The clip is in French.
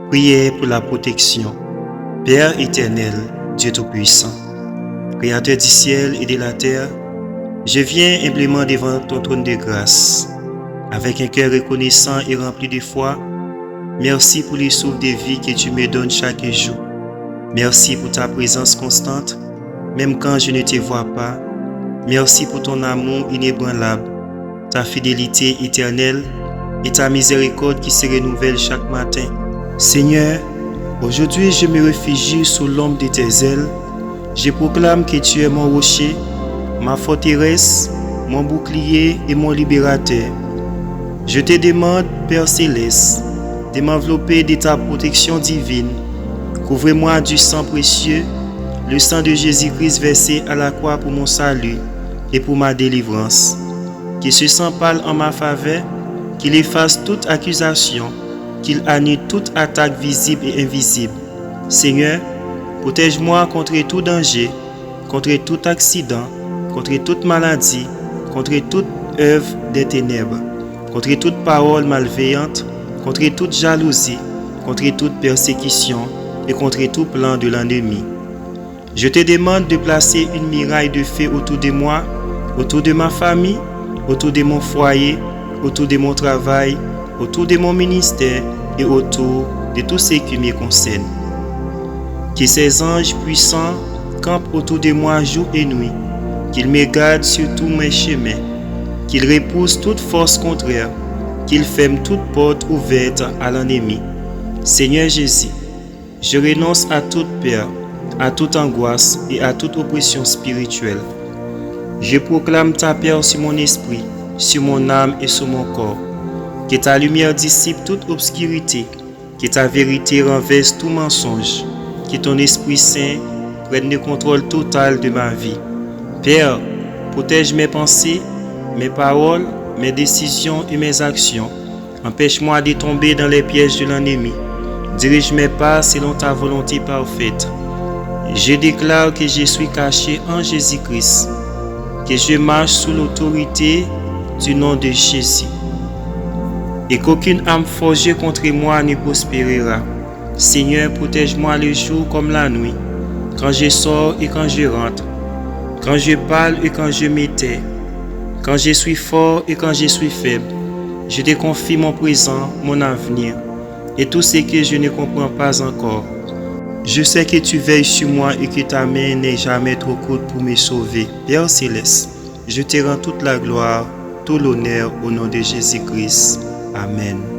Priez pour la protection. Père éternel, Dieu Tout-Puissant, Créateur du ciel et de la terre, je viens humblement devant ton trône de grâce, avec un cœur reconnaissant et rempli de foi. Merci pour les souffles de vie que tu me donnes chaque jour. Merci pour ta présence constante, même quand je ne te vois pas. Merci pour ton amour inébranlable, ta fidélité éternelle et ta miséricorde qui se renouvelle chaque matin. Seigneur, aujourd'hui je me réfugie sous l'ombre de tes ailes. Je proclame que tu es mon rocher, ma forteresse, mon bouclier et mon libérateur. Je te demande, Père céleste, de m'envelopper de ta protection divine. Couvre-moi du sang précieux, le sang de Jésus-Christ versé à la croix pour mon salut et pour ma délivrance. Que ce sang parle en ma faveur, qu'il efface toute accusation, qu'il annule toute attaque visible et invisible. Seigneur, protège-moi contre tout danger, contre tout accident, contre toute maladie, contre toute œuvre des ténèbres, contre toute parole malveillante, contre toute jalousie, contre toute persécution et contre tout plan de l'ennemi. Je te demande de placer une muraille de feu autour de moi, autour de ma famille, autour de mon foyer, autour de mon travail, autour de mon ministère et autour de tout ce qui me concerne. Que ces anges puissants campent autour de moi jour et nuit, qu'ils me gardent sur tous mes chemins, qu'ils repoussent toute force contraire, qu'ils ferment toute porte ouverte à l'ennemi. Seigneur Jésus, je renonce à toute peur, à toute angoisse et à toute oppression spirituelle. Je proclame ta paix sur mon esprit, sur mon âme et sur mon corps. Que ta lumière dissipe toute obscurité, que ta vérité renverse tout mensonge, que ton Esprit Saint prenne le contrôle total de ma vie. Père, protège mes pensées, mes paroles, mes décisions et mes actions. Empêche-moi de tomber dans les pièges de l'ennemi. Dirige mes pas selon ta volonté parfaite. Je déclare que je suis caché en Jésus-Christ, que je marche sous l'autorité du nom de Jésus, et qu'aucune âme forgée contre moi ne prospérera. Seigneur, protège-moi le jour comme la nuit, quand je sors et quand je rentre, quand je parle et quand je me tais, quand je suis fort et quand je suis faible. Je te confie mon présent, mon avenir, et tout ce que je ne comprends pas encore. Je sais que tu veilles sur moi et que ta main n'est jamais trop courte pour me sauver. Père céleste, je te rends toute la gloire, tout l'honneur au nom de Jésus-Christ. Amen.